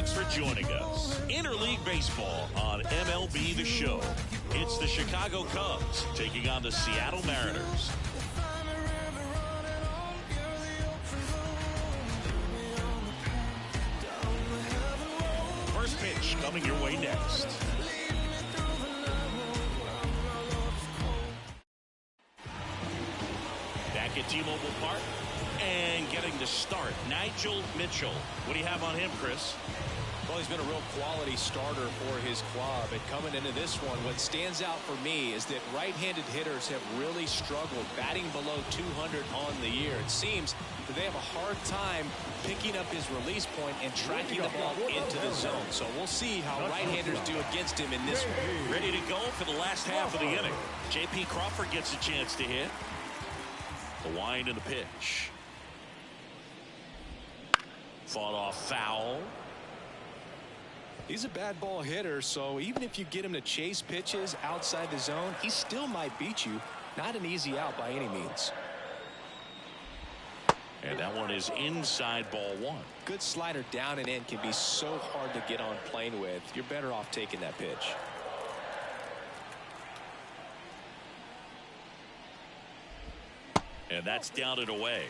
Thanks for joining us. Interleague Baseball on MLB The Show. It's the Chicago Cubs taking on the Seattle Mariners. First pitch coming your way next. Back at T-Mobile Park and getting the start, Nigel Mitchell. What do you have on him, Chris? Well, he's been a real quality starter for his club. And coming into this one, what stands out for me is that right-handed hitters have really struggled batting below 200 on the year. It seems that they have a hard time picking up his release point and tracking the ball into the zone. So we'll see how right-handers do against him in this one. Ready to go for the last half of the inning. J.P. Crawford gets a chance to hit. The wind and the pitch. Fought off foul. He's a bad ball hitter, so even if you get him to chase pitches outside the zone, he still might beat you. Not an easy out by any means. And that one is inside, ball one. Good slider down and in can be so hard to get on plane with. You're better off taking that pitch. And that's down and away.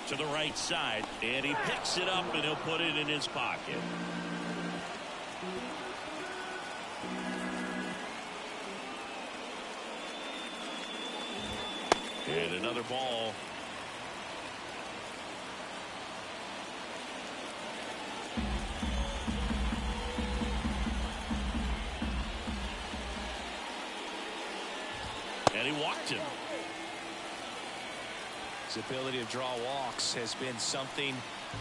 To the right side, and he picks it up and he'll put it in his pocket. And another ball. And he walked him. His ability to draw walks has been something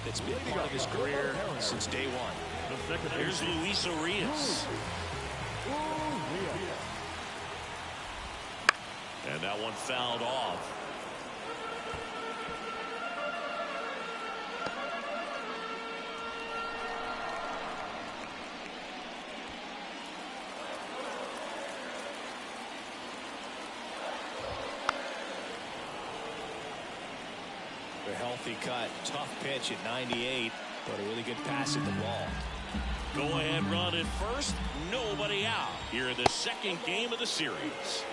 that's been part of his career since day one. Here's Luis Arias. And that one fouled off. A healthy cut, tough pitch at 98, but a really good pass at the ball. Go ahead run at first, nobody out here in the second game of the series.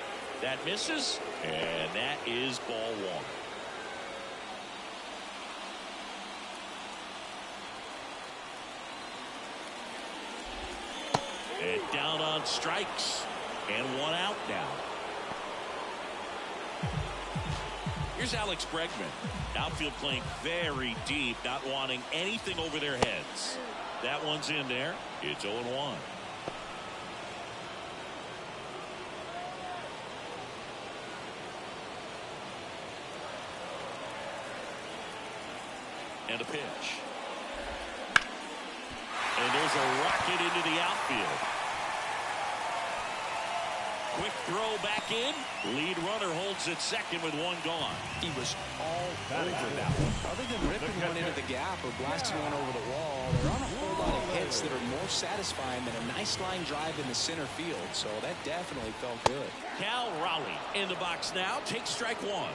That misses, and that is ball one. And down on strikes, and one out now. Here's Alex Bregman. Outfield playing very deep, not wanting anything over their heads. That one's in there. It's 0-1. And a pitch. And there's a rocket into the outfield. Quick throw back in. Lead runner holds at second with one gone. He was all over that one. Other than ripping one into the gap or blasting one over the wall, there aren't a whole lot of hits that are more satisfying than a nice line drive in the center field. So that definitely felt good. Cal Raleigh in the box now. Takes strike one.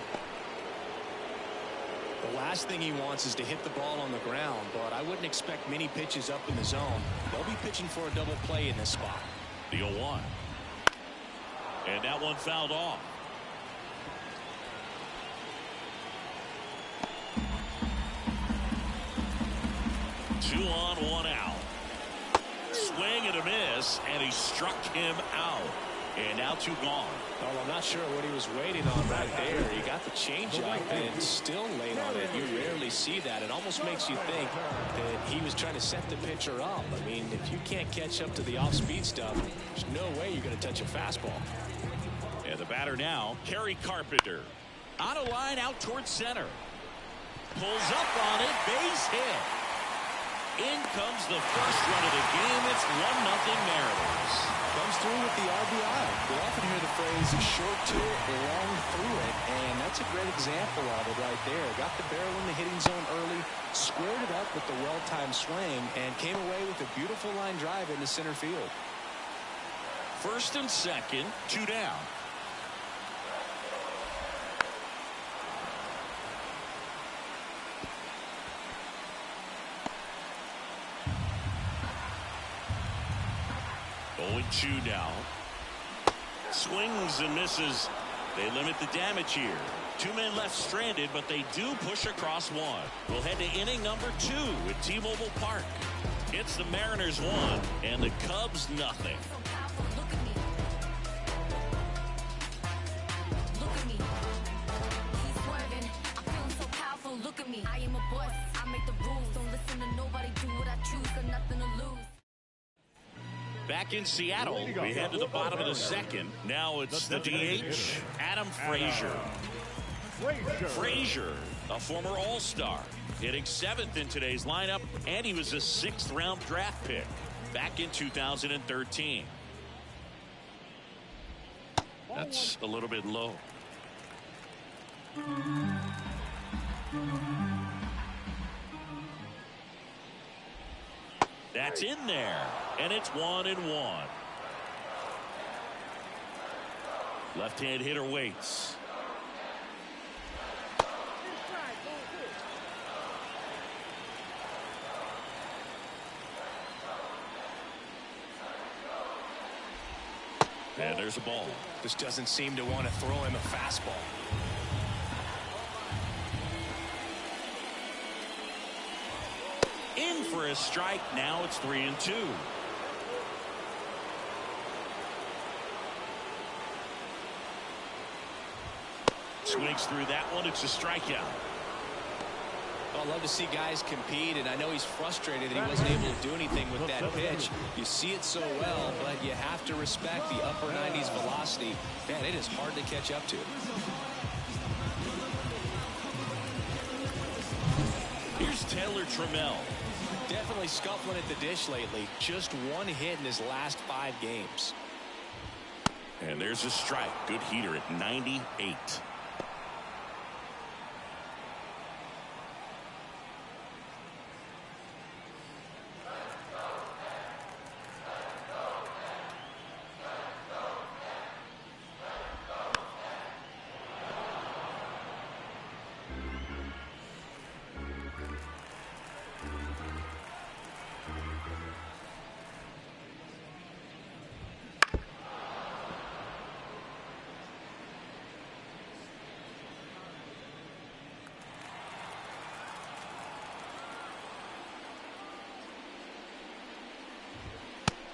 The last thing he wants is to hit the ball on the ground, but I wouldn't expect many pitches up in the zone. They'll be pitching for a double play in this spot. The 0-1. And that one fouled off. Two on, one out. Swing and a miss, and he struck him out. And now two gone. Well, I'm not sure what he was waiting on right there. He got the changeup and still laid on it. You rarely see that. It almost makes you think that he was trying to set the pitcher up. I mean, if you can't catch up to the off-speed stuff, there's no way you're going to touch a fastball. And the batter now, Kerry Carpenter. On a line out towards center. Pulls up on it, base hit. In comes the first run of the game. It's 1-0 Mariners. Comes through with the RBI. We often hear the phrase short to it, long through it, and that's a great example of it right there. Got the barrel in the hitting zone early, squared it up with the well-timed swing, and came away with a beautiful line drive into center field. First and second, 2 down. Oh, 2 now. Swings and misses. They limit the damage here. 2 men left stranded, but they do push across 1. We'll head to inning number 2 at T-Mobile Park. It's the Mariners 1 and the Cubs nothing. Look at me. I am a boss. I make the rules. Don't listen to nobody. Do what I choose. Got nothing to lose. Back in Seattle, we head to the bottom of the second. Now it's the DH, Adam Frazier. Frazier, a former All-Star, hitting 7th in today's lineup, and he was a 6th-round draft pick back in 2013. That's a little bit low. That's in there, and it's 1-1. Left-hand hitter waits. And there's a ball. Just doesn't seem to want to throw him a fastball. In for a strike. Now it's 3-2. Swings through that one. It's a strikeout. Well, I love to see guys compete, and I know he's frustrated that he wasn't able to do anything with that pitch. You see it so well, but you have to respect the upper 90s velocity. Man, it is hard to catch up to. Here's Taylor Trammell. Definitely scuffling at the dish lately. Just 1 hit in his last 5 games. And there's a strike. Good heater at 98.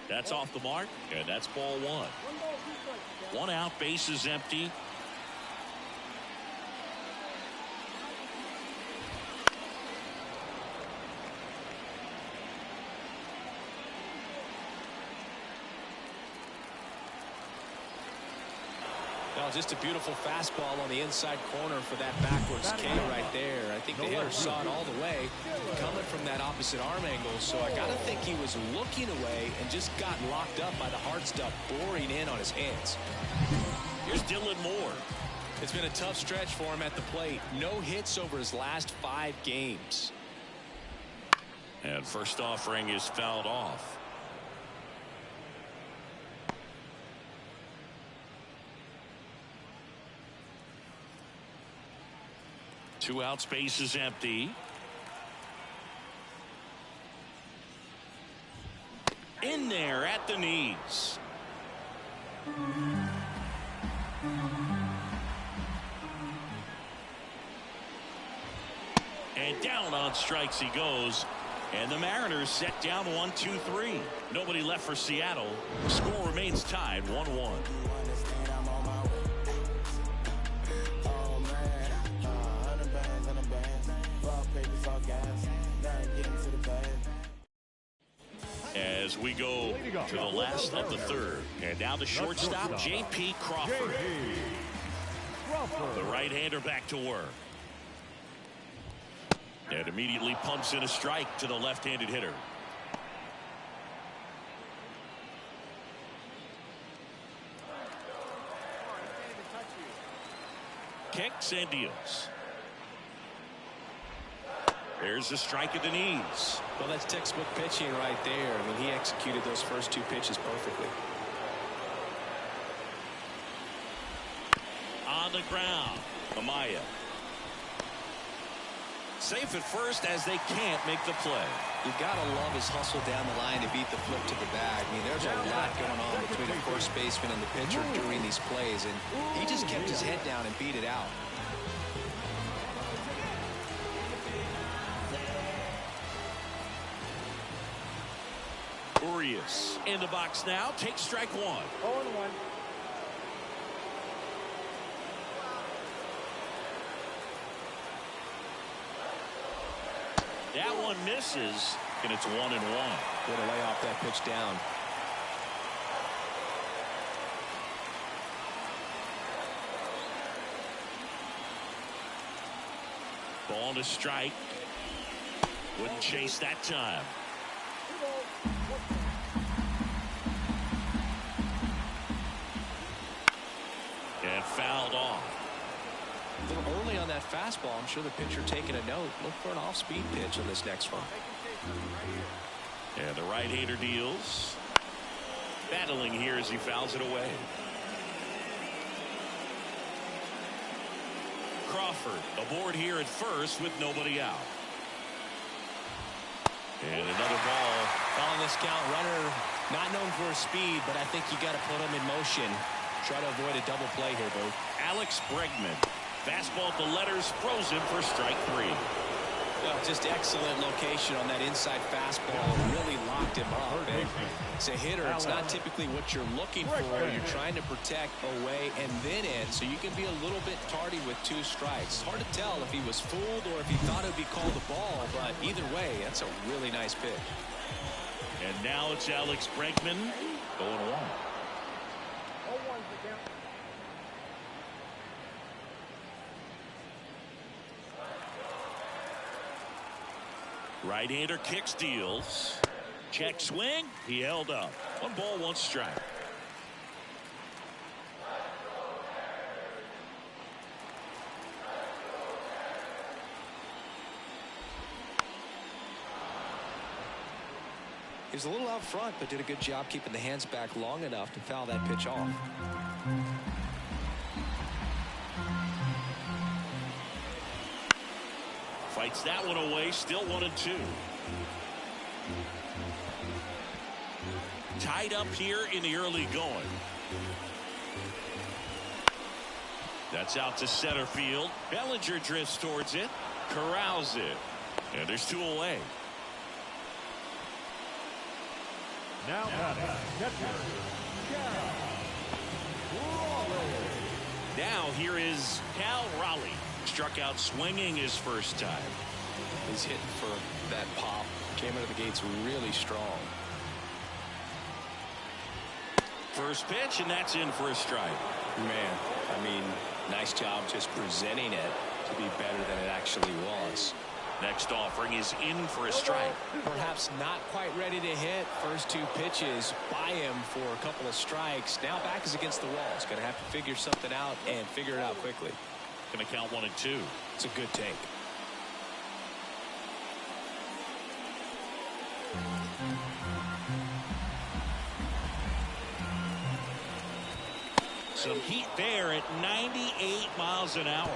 That's off the mark, and that's ball 1. 1 out, base is empty. Well, just a beautiful fastball on the inside corner for that backwards K right there. I think the hitter saw it all the way coming from that opposite arm angle, so I got to think he was looking away and just got locked up by the hard stuff boring in on his hands. Here's Dylan Moore. It's been a tough stretch for him at the plate. No hits over his last 5 games. And first offering is fouled off. Two outs, base is empty. In there at the knees. And down on strikes he goes. And the Mariners set down 1-2-3. Nobody left for Seattle. The score remains tied 1-1. As we go to the last of the third. And now the shortstop, J.P. Crawford. The right-hander back to work. And immediately pumps in a strike to the left-handed hitter. Kicks and deals. There's a strike at the knees. Well, that's textbook pitching right there. I mean, he executed those first two pitches perfectly. On the ground, Amaya. Safe at first as they can't make the play. You gotta love his hustle down the line to beat the flip to the bag. I mean, there's a lot going on between the first baseman and the pitcher during these plays, and he just kept his head down and beat it out. Urias in the box now, takes strike one. 0-1. That one misses, and it's 1-1. Way to lay off that pitch down. Ball to strike. Wouldn't chase that time. And fouled off. A little early on that fastball. I'm sure the pitcher taking a note. Look for an off-speed pitch on this next one. And the right-hander deals. Battling here as he fouls it away. Crawford aboard here at first with nobody out. And another ball. On this count, runner not known for his speed, but I think you got to put him in motion. Try to avoid a double play here, Boo. Alex Bregman. Fastball at the letters, throws him for strike three. Just excellent location on that inside fastball. Really locked him up. And as a hitter, it's not typically what you're looking for. You're trying to protect away and then in, so you can be a little bit tardy with two strikes. It's hard to tell if he was fooled or if he thought it would be called a ball, but either way, that's a really nice pitch. And now it's Alex Bregman going along. 0-1's the count. Right-hander kicks, deals. Check swing. He held up. 1 ball, 1 strike. He was a little out front, but did a good job keeping the hands back long enough to foul that pitch off. Fights that one away. Still 1-2. Tied up here in the early going. That's out to center field. Bellinger drifts towards it. Corrals it. And there's 2 away. Now Now here is Cal Raleigh. Struck out swinging his first time. He's hitting for that pop. Came out of the gates really strong. First pitch, and that's in for a strike. Man, I mean, nice job just presenting it to be better than it actually was. Next offering is in for a strike. Perhaps not quite ready to hit. First 2 pitches by him for a couple of strikes. Now back is against the wall. He's going to have to figure something out and figure it out quickly. Going to count 1-2. It's a good take. Some heat there at 98 miles an hour.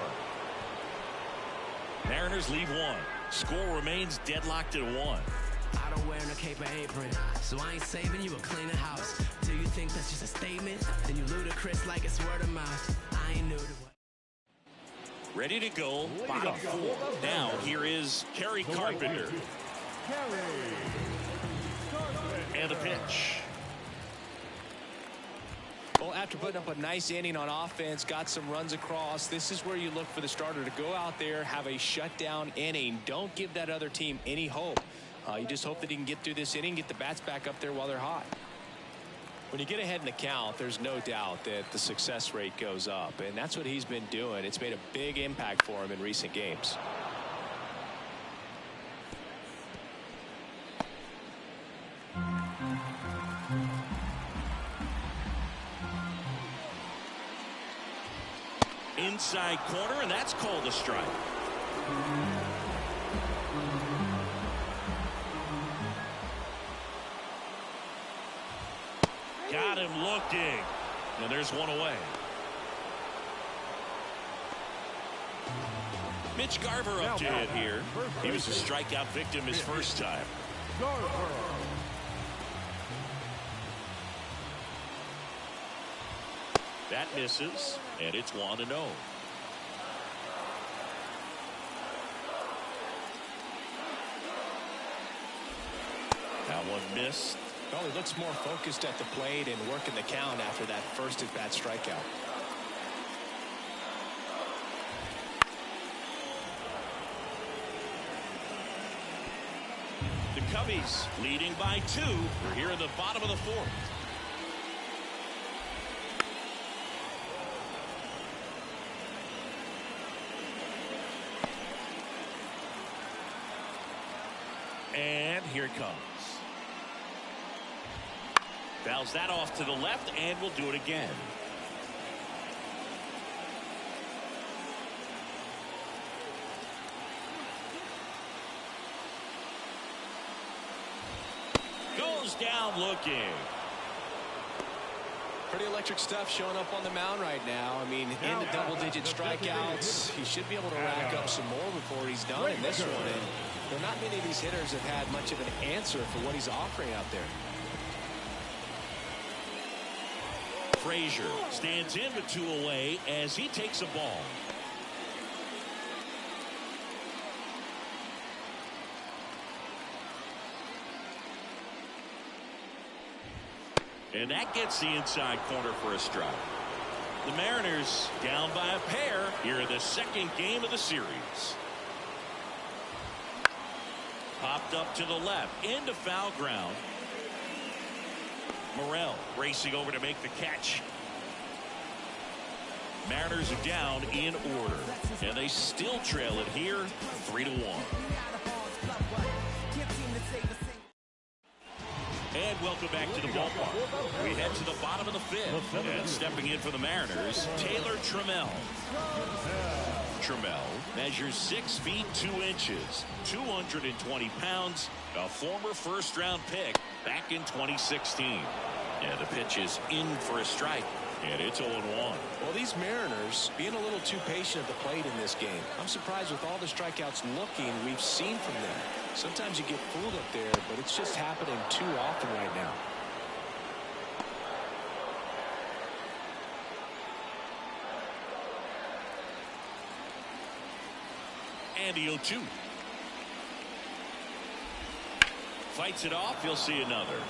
Mariners leave 1. Score remains deadlocked at 1. I don't wear no cape or apron, so I ain't saving you a cleaner house. Do you think that's just a statement? Then you ludicrous like it's word of mouth. I ain't new to what. Ready to go. Bottom 4. Now here is Kerry Carpenter. And the pitch. Well, after putting up a nice inning on offense, got some runs across, this is where you look for the starter to go out there, have a shutdown inning. Don't give that other team any hope. You just hope that he can get through this inning, get the bats back up there while they're hot. When you get ahead in the count, there's no doubt that the success rate goes up, and that's what he's been doing. It's made a big impact for him in recent games. inside corner, and that's called a strike. Got him looking, and there's one away. Mitch Garver up to hit here. He was a strikeout victim his first time. That misses, and it's 1-0. That one missed. Well, he looks more focused at the plate and working the count after that first at-bat strikeout. The Cubbies leading by 2. We're here in the bottom of the 4th. And here it comes. Fouls that off to the left, and we'll do it again. Goes down looking. Pretty electric stuff showing up on the mound right now. I mean, into double-digit strikeouts. He should be able to rack up some more before he's done in this one. And there are not many of these hitters have had much of an answer for what he's offering out there. Frazier stands in with 2 away as he takes a ball. And that gets the inside corner for a strike. The Mariners down by a pair here in the 2nd game of the series. Popped up to the left into foul ground. Morel racing over to make the catch. Mariners are down in order, and they still trail it here 3-1. And welcome back to the ballpark. We head to the bottom of the 5th, and stepping in for the Mariners, Taylor Trammell. Trammell measures 6 feet 2 inches, 220 pounds, a former first-round pick back in 2016. And the pitch is in for a strike, and it's 0-1. Well, these Mariners being a little too patient at the plate in this game. I'm surprised with all the strikeouts looking we've seen from them. Sometimes you get fooled up there, but it's just happening too often right now. And the 0-2. Fights it off. He'll see another.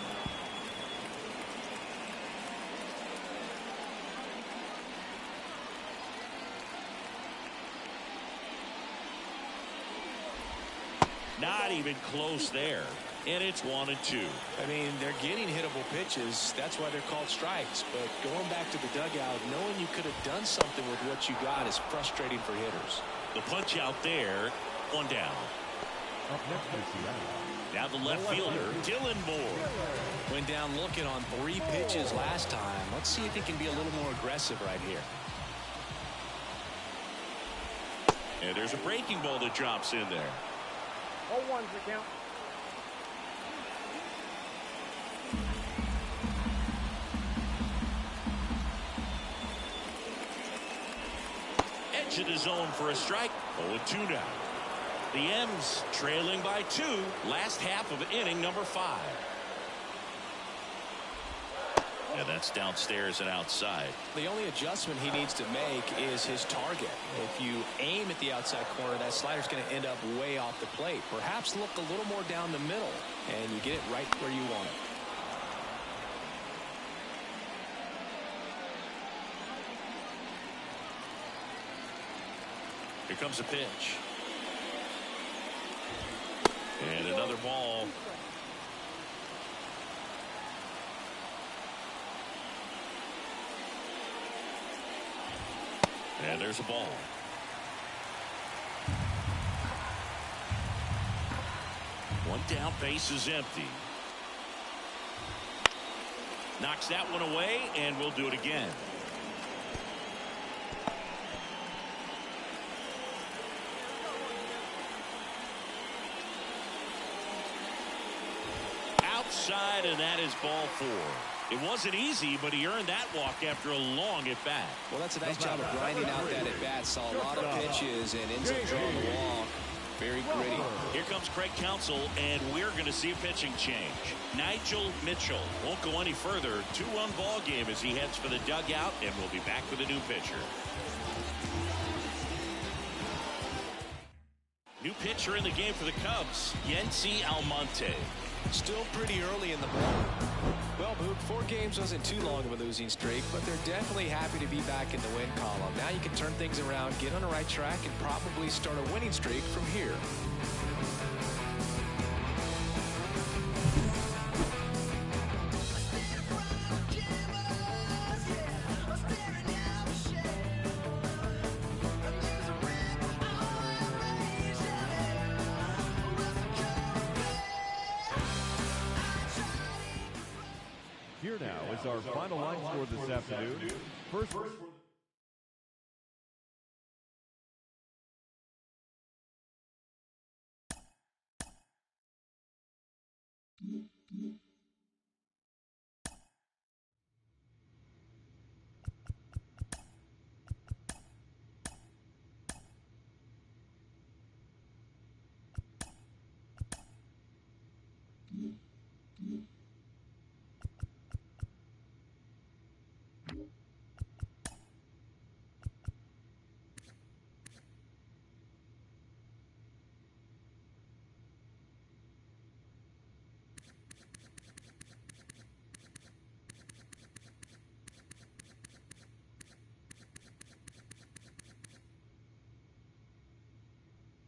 Not even close there. And it's 1-2. I mean, they're getting hittable pitches. That's why they're called strikes. But going back to the dugout, knowing you could have done something with what you got is frustrating for hitters. The punch out there, 1 down. Up next is Seattle. Now the left fielder, Dylan Moore. Went down looking on 3 pitches last time. Let's see if he can be a little more aggressive right here. And there's a breaking ball that drops in there. 0-1's the count. Edge of the zone for a strike. 0-2 now. The M's trailing by 2. Last half of inning number 5. And that's downstairs and outside. The only adjustment he needs to make is his target. If you aim at the outside corner, that slider's going to end up way off the plate. Perhaps look a little more down the middle, and you get it right where you want it. Here comes a pitch. And another ball. And there's a ball. One down, base is empty. Knocks that one away, and we'll do it again. side, and that is ball 4. It wasn't easy, but he earned that walk after a long at-bat. Well, that's a nice job of grinding out that at-bat. Saw a lot of pitches and ends up drawing the walk. Very gritty. Here comes Craig Counsell, and we're going to see a pitching change. Nigel Mitchell won't go any further. 2-1 ball game as he heads for the dugout, and we'll be back with a new pitcher. New pitcher in the game for the Cubs, Yency Almonte. Still pretty early in the ball. Well, Boog, 4 games wasn't too long of a losing streak, but they're definitely happy to be back in the win column. Now you can turn things around, get on the right track, and probably start a winning streak from here. Here now is our final line score this afternoon. First.